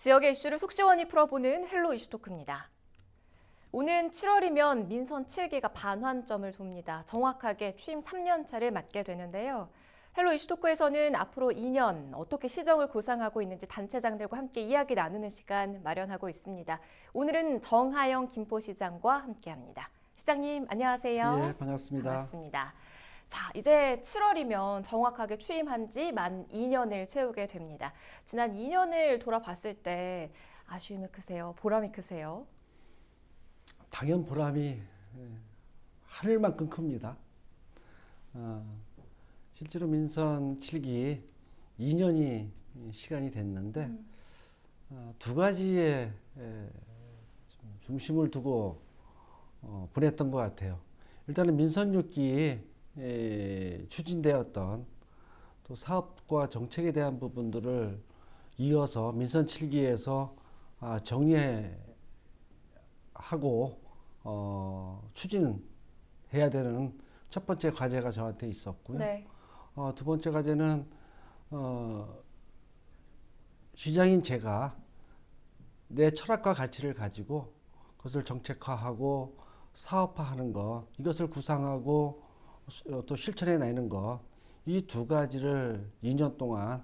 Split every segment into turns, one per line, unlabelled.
지역의 이슈를 속 시원히 풀어보는 헬로 이슈 토크입니다. 오는 7월이면 민선 7기가 반환점을 돕니다. 정확하게 취임 3년 차를 맞게 되는데요. 헬로 이슈 토크에서는 앞으로 2년 어떻게 시정을 구상하고 있는지 단체장들과 함께 이야기 나누는 시간 마련하고 있습니다. 오늘은 정하영 김포시장과 함께합니다. 시장님 안녕하세요.
예, 반갑습니다.
반갑습니다. 자, 이제 7월이면 정확하게 취임한 지 만 2년을 채우게 됩니다. 지난 2년을 돌아봤을 때 아쉬움이 크세요? 보람이 크세요?
당연 보람이 하늘만큼 큽니다. 실제로 민선 7기 2년이 시간이 됐는데 두 가지에 좀 중심을 두고 보냈던 것 같아요. 일단은 민선 6기 추진되었던 또 사업과 정책에 대한 부분들을 이어서 민선 7기에서 정리하고 추진해야 되는 첫 번째 과제가 저한테 있었고요.
네.
두 번째 과제는 시장인 제가 내 철학과 가치를 가지고 그것을 정책화하고 사업화하는 것, 이것을 구상하고 또 실천해내는 것, 이 두 가지를 2년 동안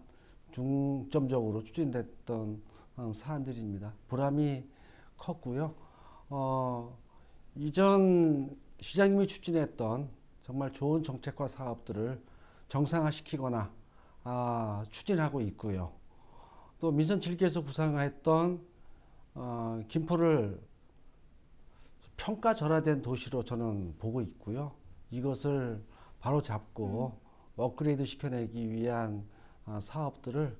중점적으로 추진됐던 사안들입니다. 보람이 컸고요. 이전 시장님이 추진했던 정말 좋은 정책과 사업들을 정상화시키거나 추진하고 있고요. 또 민선 7기에서 구상했던 김포를 평가절하된 도시로 저는 보고 있고요. 이것을 바로 잡고 업그레이드 시켜내기 위한 사업들을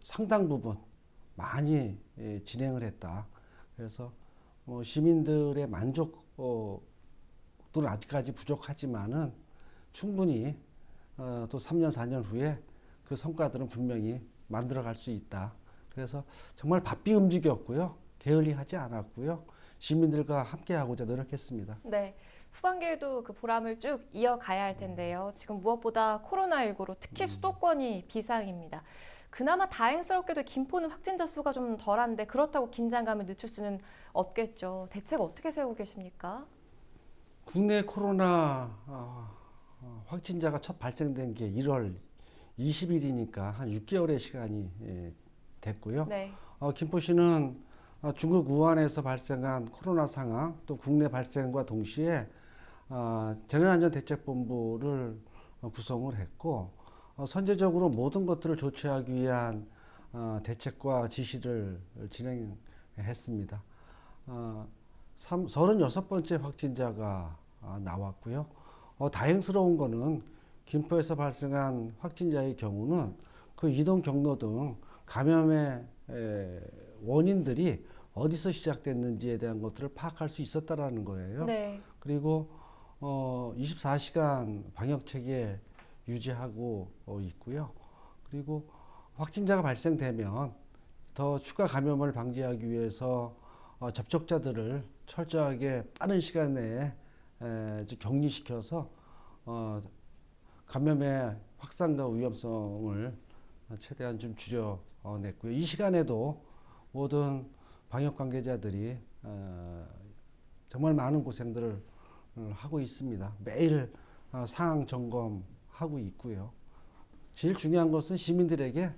상당 부분 많이 진행을 했다. 그래서 시민들의 만족도는 아직까지 부족하지만은 충분히 또 3년, 4년 후에 그 성과들은 분명히 만들어갈 수 있다. 그래서 정말 바삐 움직였고요. 게을리하지 않았고요. 시민들과 함께하고자 노력했습니다.
네. 후반기에도 그 보람을 쭉 이어가야 할 텐데요. 지금 무엇보다 코로나19로 특히 수도권이 비상입니다. 그나마 다행스럽게도 김포는 확진자 수가 좀 덜한데 그렇다고 긴장감을 늦출 수는 없겠죠. 대책 어떻게 세우고 계십니까?
국내 코로나 확진자가 첫 발생된 게 1월 20일이니까 한 6개월의 시간이 됐고요.
네.
김포시는 중국 우한에서 발생한 코로나 상황, 또 국내 발생과 동시에 재난안전대책본부를 구성을 했고 선제적으로 모든 것들을 조치하기 위한 대책과 지시를 진행했습니다. 36번째 확진자가 나왔고요. 다행스러운 거는 김포에서 발생한 확진자의 경우는 그 이동 경로 등 감염의 원인들이 어디서 시작됐는지에 대한 것들을 파악할 수 있었다라는 거예요.
네.
그리고 24시간 방역 체계 유지하고 있고요. 그리고 확진자가 발생되면 더 추가 감염을 방지하기 위해서 접촉자들을 철저하게 빠른 시간 내에 격리시켜서 감염의 확산과 위험성을 최대한 좀 줄여냈고요. 이 시간에도 모든 방역 관계자들이 정말 많은 고생들을 하고 있습니다. 매일 상황 점검하고 있고요. 제일 중요한 것은 시민들에게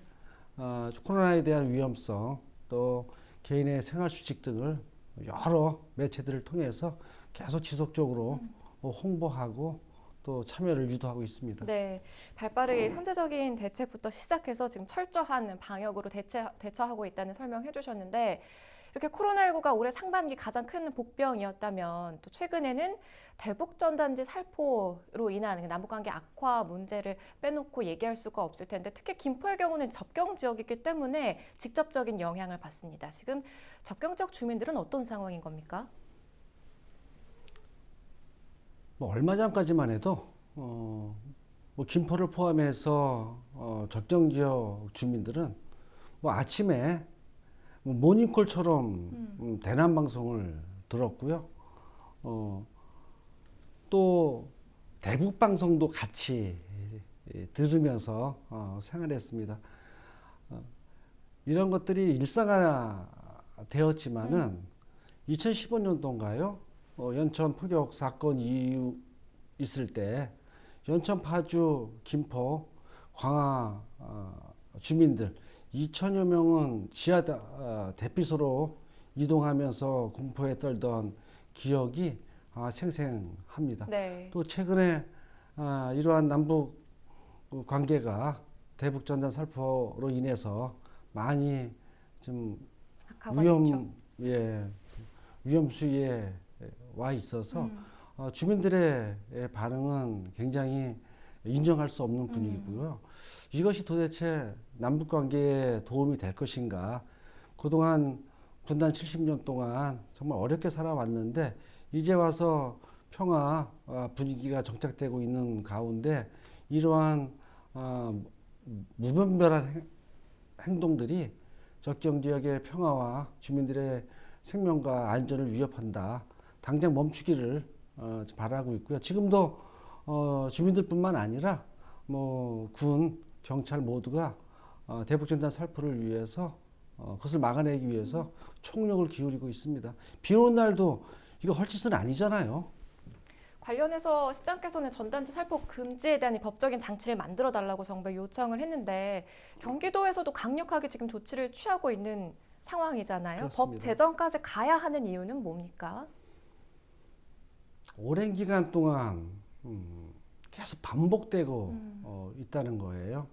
코로나에 대한 위험성 또 개인의 생활 수칙 등을 여러 매체들을 통해서 계속 지속적으로 홍보하고 또 참여를 유도하고 있습니다.
네, 발빠르게 선제적인 대책부터 시작해서 지금 철저한 방역으로 대처하고 있다는 설명해 주셨는데 이렇게 코로나19가 올해 상반기 가장 큰 복병이었다면 또 최근에는 대북전단지 살포로 인한 남북관계 악화 문제를 빼놓고 얘기할 수가 없을 텐데 특히 김포의 경우는 접경 지역이기 때문에 직접적인 영향을 받습니다. 지금 접경 지역 주민들은 어떤 상황인 겁니까?
얼마 전까지만 해도 김포를 포함해서 접경 지역 주민들은 아침에 모닝콜처럼 대남 방송을 들었고요. 또 대북 방송도 같이 들으면서 생활했습니다. 이런 것들이 일상화 되었지만은 2015년도인가요? 연천 포격 사건 이후 있을 때 연천, 파주, 김포, 광화 주민들 2천여 명은 지하 대피소로 이동하면서 공포에 떨던 기억이 생생합니다.
네.
또 최근에 이러한 남북 관계가 대북 전단 살포로 인해서 많이 좀
악화가 됐죠.
위험 수위에 와 있어서 주민들의 반응은 굉장히 인정할 수 없는 분위기고요. 이것이 도대체 남북 관계에 도움이 될 것인가? 그동안 분단 70년 동안 정말 어렵게 살아왔는데 이제 와서 평화 분위기가 정착되고 있는 가운데 이러한 무분별한 행동들이 접경 지역의 평화와 주민들의 생명과 안전을 위협한다. 당장 멈추기를 바라고 있고요. 지금도 주민들뿐만 아니라 뭐 군, 경찰 모두가 대북전단 살포를 위해서 그것을 막아내기 위해서 총력을 기울이고 있습니다. 비 오는 날도 이거 헐짓은 아니잖아요.
관련해서 시장께서는 전단지 살포 금지에 대한 이 법적인 장치를 만들어 달라고 정부에 요청을 했는데 경기도에서도 강력하게 지금 조치를 취하고 있는 상황이잖아요. 법
그렇습니다.
제정까지 가야 하는 이유는 뭡니까?
오랜 기간 동안 계속 반복되고 있다는 거예요.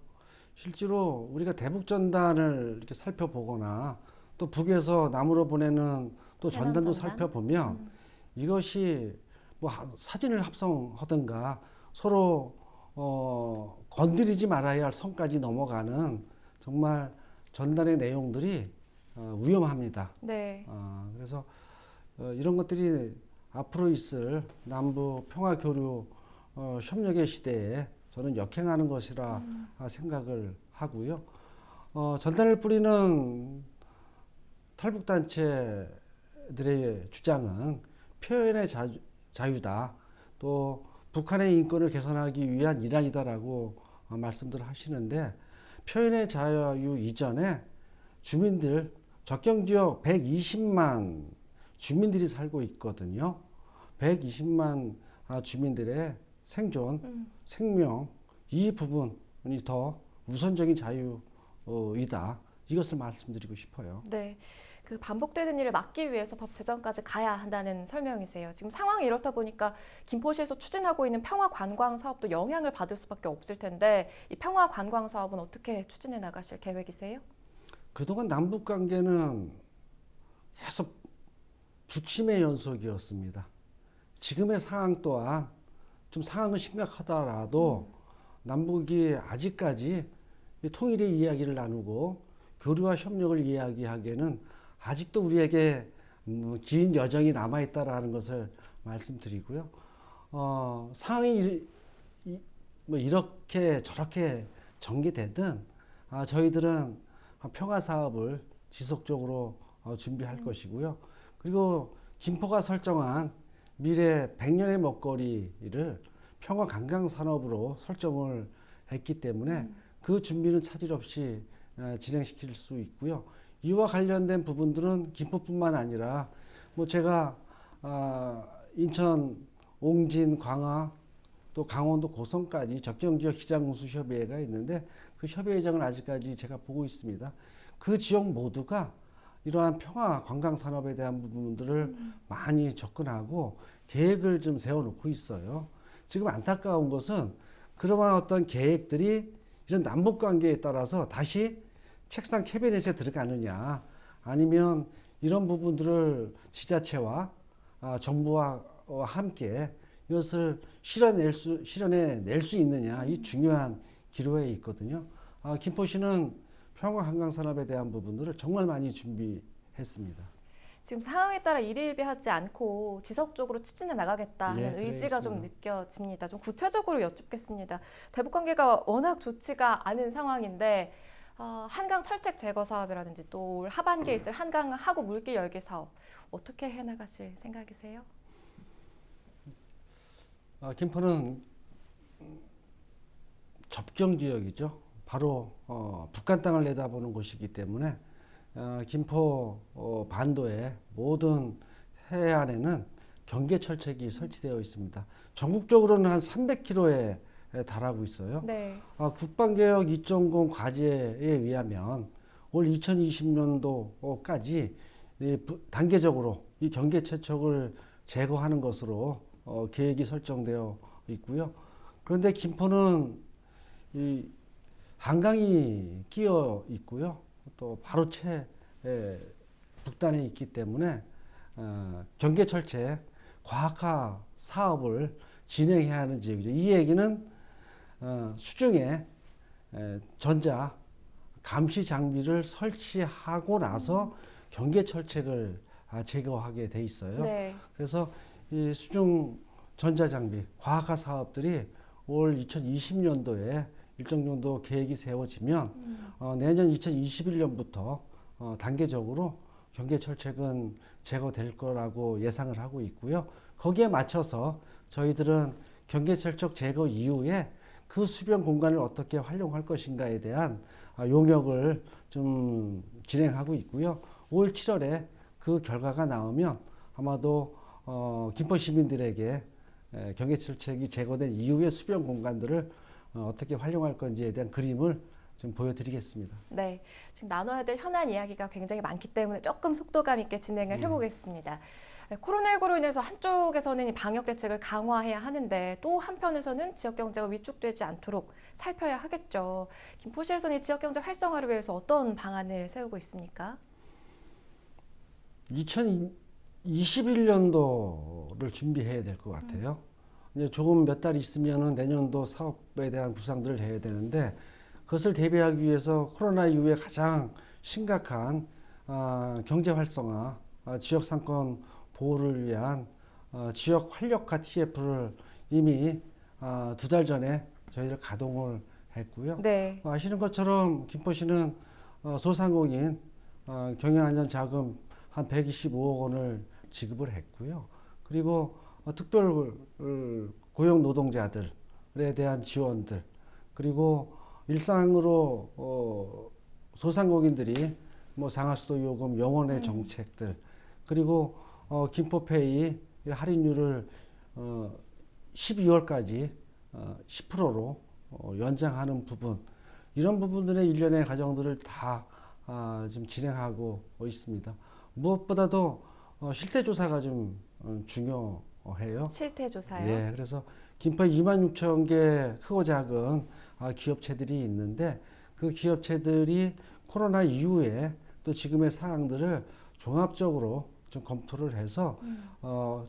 실제로 우리가 대북전단을 이렇게 살펴보거나 또 북에서 남으로 보내는 또 전단도
해남 전단?
살펴보면 이것이 뭐 사진을 합성하든가 서로 건드리지 말아야 할 선까지 넘어가는 정말 전단의 내용들이 위험합니다.
네.
그래서 이런 것들이 앞으로 있을 남북 평화 교류 협력의 시대에 저는 역행하는 것이라 생각을 하고요. 전단을 뿌리는 탈북단체들의 주장은 표현의 자유다. 또 북한의 인권을 개선하기 위한 일환이다라고 말씀들을 하시는데 표현의 자유 이전에 주민들 접경지역 120만 주민들이 살고 있거든요. 120만 주민들의 생존, 생명 이 부분이 더 우선적인 자유이다. 이것을 말씀드리고 싶어요.
네. 그 반복되는 일을 막기 위해서 법 제정까지 가야 한다는 설명이세요. 지금 상황이 이렇다 보니까 김포시에서 추진하고 있는 평화 관광 사업도 영향을 받을 수밖에 없을 텐데 이 평화 관광 사업은 어떻게 추진해 나가실 계획이세요?
그동안 남북 관계는 계속 부침의 연속이었습니다. 지금의 상황 또한 좀 상황은 심각하더라도 남북이 아직까지 통일의 이야기를 나누고 교류와 협력을 이야기하기에는 아직도 우리에게 긴 여정이 남아있다라는 것을 말씀드리고요. 상황이 뭐 이렇게 저렇게 전개되든 저희들은 평화 사업을 지속적으로 준비할 것이고요. 그리고 김포가 설정한 미래 100년의 먹거리를 평화 관광 산업으로 설정을 했기 때문에 그 준비는 차질 없이 진행시킬 수 있고요. 이와 관련된 부분들은 김포뿐만 아니라 뭐 제가 인천, 옹진, 광화 또 강원도 고성까지 접경지역 시장운수협의회가 있는데 그 협의회장을 아직까지 제가 보고 있습니다. 그 지역 모두가 이러한 평화 관광 산업에 대한 부분들을 많이 접근하고 계획을 좀 세워놓고 있어요. 지금 안타까운 것은 그러한 어떤 계획들이 이런 남북 관계에 따라서 다시 책상 캐비넷에 들어가느냐 아니면 이런 부분들을 지자체와 정부와 함께 이것을 실현해낼 수 있느냐 이 중요한 기로에 있거든요. 김포시는 평화 관광 산업에 대한 부분들을 정말 많이 준비했습니다.
지금 상황에 따라 일희일비하지 않고 지속적으로 추진해 나가겠다는 의지가 좀 느껴집니다. 좀 구체적으로 여쭙겠습니다. 대북 관계가 워낙 좋지가 않은 상황인데 한강 철책 제거 사업이라든지 또 올 하반기에 있을 한강 하구 물길 열기 사업 어떻게 해나가실 생각이세요?
김포는 접경 지역이죠. 바로 북한 땅을 내다보는 곳이기 때문에 김포 반도의 모든 해안에는 경계 철책이 설치되어 있습니다. 전국적으로는 한 300km에 달하고 있어요.
네.
국방개혁 2.0 과제에 의하면 올 2020년도까지 단계적으로 이 경계 철책을 제거하는 것으로 계획이 설정되어 있고요. 그런데 김포는 이 한강이 끼어 있고요. 또 바로 북단에 있기 때문에 경계 철책 과학화 사업을 진행해야 하는 지역이죠. 이 얘기는 수중에 전자 감시 장비를 설치하고 나서 경계 철책을 제거하게 돼 있어요.
네.
그래서 이 수중 전자 장비 과학화 사업들이 올 2020년도에 일정 정도 계획이 세워지면 내년 2021년부터 단계적으로 경계 철책은 제거될 거라고 예상을 하고 있고요. 거기에 맞춰서 저희들은 경계 철책 제거 이후에 그 수변 공간을 어떻게 활용할 것인가에 대한 용역을 좀 진행하고 있고요. 올 7월에 그 결과가 나오면 아마도 김포 시민들에게 경계 철책이 제거된 이후의 수변 공간들을 어떻게 활용할 건지에 대한 그림을 좀 보여드리겠습니다.
네, 지금 나눠야 될 현안 이야기가 굉장히 많기 때문에 조금 속도감 있게 진행을 해보겠습니다. 코로나19로 인해서 한쪽에서는 이 방역 대책을 강화해야 하는데 또 한편에서는 지역 경제가 위축되지 않도록 살펴야 하겠죠. 김포시에서는 이 지역 경제 활성화를 위해서 어떤 방안을 세우고 있습니까?
2021년도를 준비해야 될 것 같아요. 이제 조금 몇 달 있으면은 내년도 사업에 대한 구상들을 해야 되는데 그것을 대비하기 위해서 코로나 이후에 가장 심각한 경제 활성화, 지역 상권 보호를 위한 지역 활력화 TF를 이미 2달 전에 저희들 가동을 했고요.
네.
아시는 것처럼 김포시는 소상공인 경영안전자금 한 125억 원을 지급을 했고요. 그리고 특별 고용 노동자들에 대한 지원들, 그리고 일상으로 소상공인들이 뭐 상하수도 요금 영원의 정책들, 그리고 김포페이 할인율을 12월까지 10%로 연장하는 부분, 이런 부분들의 일련의 과정들을 다 지금 진행하고 있습니다. 무엇보다도 실태조사가 좀 중요해요.
실태조사요?
예, 그래서 김포에 26,000개 크고 작은 기업체들이 있는데 그 기업체들이 코로나 이후에 또 지금의 사항들을 종합적으로 좀 검토를 해서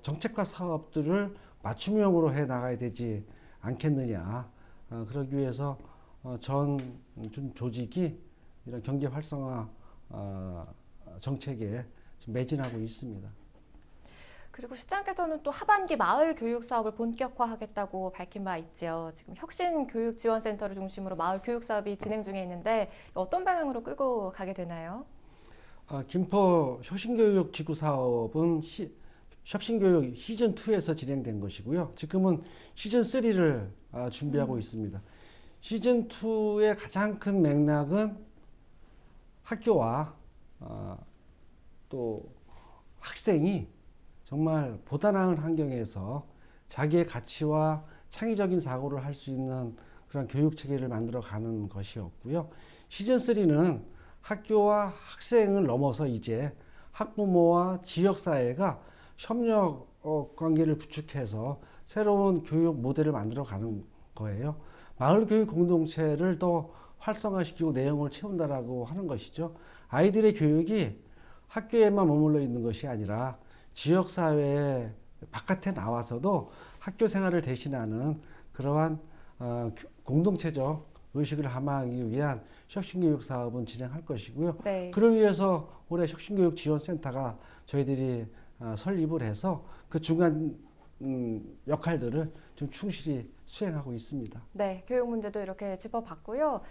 정책과 사업들을 맞춤형으로 해 나가야 되지 않겠느냐. 그러기 위해서 전 조직이 이런 경제 활성화 정책에 지금 매진하고 있습니다.
그리고 시장께서는 또 하반기 마을 교육 사업을 본격화하겠다고 밝힌 바 있죠. 지금 혁신교육지원센터를 중심으로 마을 교육 사업이 진행 중에 있는데 어떤 방향으로 끌고 가게 되나요?
김포 혁신교육 지구 사업은 혁신교육 시즌 2에서 진행된 것이고요. 지금은 시즌 3를 준비하고 있습니다. 시즌 2의 가장 큰 맥락은 학교와 또 학생이 정말 보다 나은 환경에서 자기의 가치와 창의적인 사고를 할 수 있는 그런 교육 체계를 만들어 가는 것이었고요. 시즌 3는 학교와 학생을 넘어서 이제 학부모와 지역사회가 협력 관계를 구축해서 새로운 교육 모델을 만들어 가는 거예요. 마을 교육 공동체를 더 활성화시키고 내용을 채운다라고 하는 것이죠. 아이들의 교육이 학교에만 머물러 있는 것이 아니라 지역사회 바깥에 나와서도 학교 생활을 대신하는 그러한 공동체적 의식을 함양하기 위한 혁신교육 사업은 진행할 것이고요.
네.
그를 위해서 올해 혁신교육지원센터가 저희들이 설립을 해서 그 중간 역할들을 좀 충실히 수행하고 있습니다.
네, 교육 문제도 이렇게 짚어봤고요.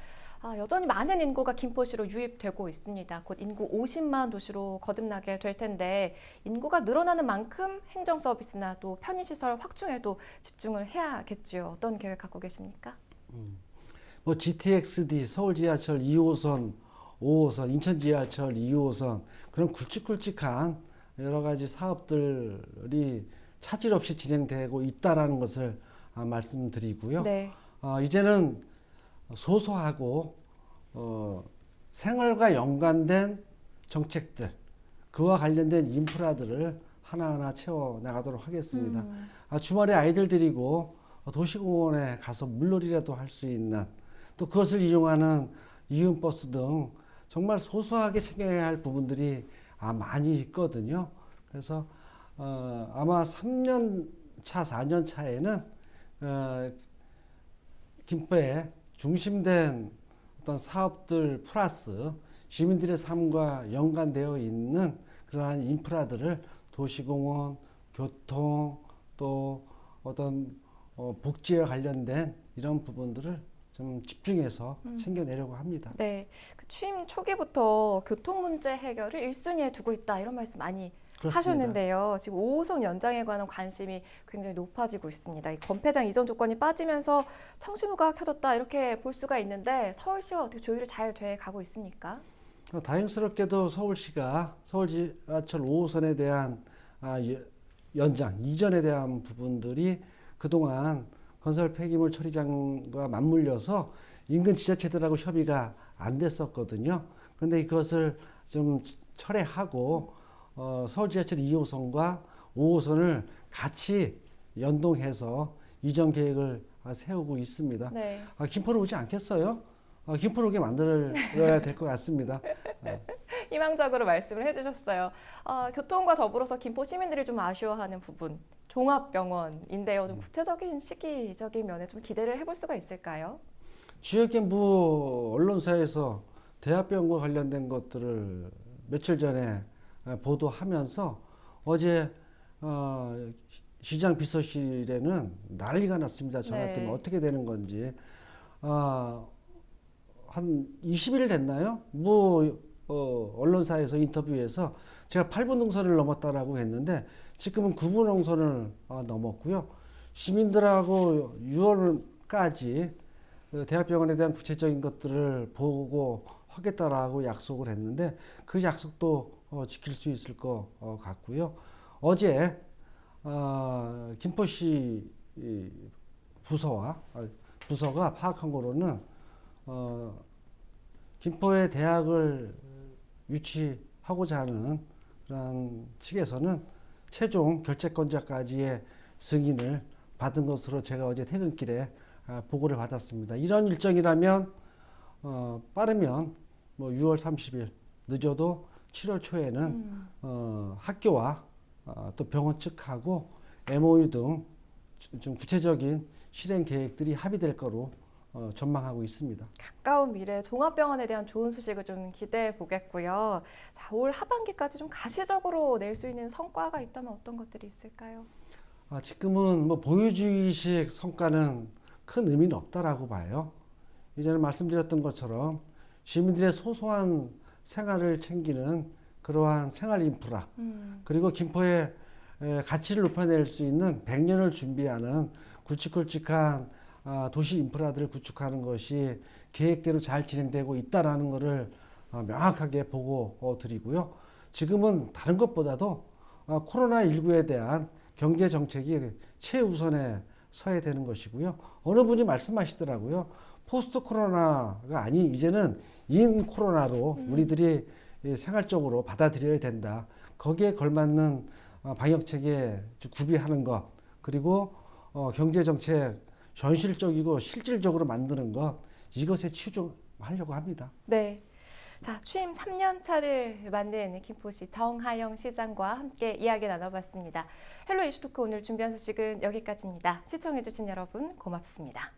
여전히 많은 인구가 김포시로 유입되고 있습니다. 곧 인구 50만 도시로 거듭나게 될 텐데 인구가 늘어나는 만큼 행정 서비스나 또 편의시설 확충에도 집중을 해야겠죠. 어떤 계획 갖고 계십니까?
뭐 GTX-D 서울 지하철 2호선, 5호선, 인천 지하철 2호선 그런 굵직굵직한 여러 가지 사업들이 차질 없이 진행되고 있다라는 것을 말씀드리고요.
네.
이제는 소소하고 생활과 연관된 정책들, 그와 관련된 인프라들을 하나하나 채워 나가도록 하겠습니다. 주말에 아이들 데리고 도시공원에 가서 물놀이라도 할 수 있는, 또 그것을 이용하는 이음버스 등 정말 소소하게 챙겨야 할 부분들이 많이 있거든요. 그래서 아마 3년 차, 4년 차에는 김포에 중심된 어떤 사업들 플러스 시민들의 삶과 연관되어 있는 그러한 인프라들을 도시공원, 교통, 또 어떤 복지에 관련된 이런 부분들을 좀 집중해서 챙겨내려고 합니다.
네, 그 취임 초기부터 교통 문제 해결을 1순위에 두고 있다 이런 말씀 많이
그렇습니다.
하셨는데요. 지금 5호선 연장에 관한 관심이 굉장히 높아지고 있습니다. 이 건폐장 이전 조건이 빠지면서 청신호가 켜졌다 이렇게 볼 수가 있는데 서울시와 어떻게 조율이 잘 돼 가고 있습니까?
다행스럽게도 서울시가 서울 지하철 5호선에 대한 연장, 이전에 대한 부분들이 그동안 건설 폐기물 처리장과 맞물려서 인근 지자체들하고 협의가 안 됐었거든요. 그런데 이것을 좀 철회하고 서울 지하철 2호선과 5호선을 같이 연동해서 이전 계획을 세우고 있습니다.
네.
김포로 오지 않겠어요? 김포로 오게 만들어야 될 것 같습니다.
희망적으로 말씀을 해주셨어요. 교통과 더불어서 김포 시민들이 좀 아쉬워하는 부분, 종합병원인데요. 좀 구체적인 시기적인 면에 좀 기대를 해볼 수가 있을까요?
지역경부 언론사에서 대학병원과 관련된 것들을 며칠 전에 보도하면서 어제 시장 비서실에는 난리가 났습니다. 저한테 어떻게 되는 건지. 한 20일 됐나요? 언론사에서 인터뷰에서 제가 8분 능선을 넘었다라고 했는데 지금은 9분 능선을 넘었고요. 시민들하고 6월까지 대학병원에 대한 구체적인 것들을 보고 하겠다라고 약속을 했는데 그 약속도 지킬 수 있을 것 같고요. 어제 김포시 부서가 파악한 거로는 김포에 대학을 유치하고자 하는 그런 측에서는 최종 결재권자까지의 승인을 받은 것으로 제가 어제 퇴근길에 보고를 받았습니다. 이런 일정이라면 빠르면 뭐 6월 30일, 늦어도 7월 초에는 학교와 또 병원 측하고 MOU 등 좀 구체적인 실행 계획들이 합의될 거로 전망하고 있습니다.
가까운 미래 종합병원에 대한 좋은 소식을 좀 기대해 보겠고요. 자, 올 하반기까지 좀 가시적으로 낼 수 있는 성과가 있다면 어떤 것들이 있을까요?
지금은 뭐 보유주의식 성과는 큰 의미는 없다라고 봐요. 이전에 말씀드렸던 것처럼 시민들의 소소한 생활을 챙기는 그러한 생활 인프라, 그리고 김포의 가치를 높여낼 수 있는 100년을 준비하는 굵직굵직한 도시 인프라들을 구축하는 것이 계획대로 잘 진행되고 있다라는 것을 명확하게 보고 드리고요. 지금은 다른 것보다도 코로나19에 대한 경제 정책이 최우선에 서야 되는 것이고요. 어느 분이 말씀하시더라고요. 포스트 코로나가 아닌 이제는 인 코로나로 우리들이 생활적으로 받아들여야 된다. 거기에 걸맞는 방역 체계 구비하는 것, 그리고 경제 정책 현실적이고 실질적으로 만드는 것, 이것에 치중하려고 합니다.
네. 자, 취임 3년 차를 맞는 김포시 정하영 시장과 함께 이야기 나눠봤습니다. 헬로 이슈토크 오늘 준비한 소식은 여기까지입니다. 시청해주신 여러분 고맙습니다.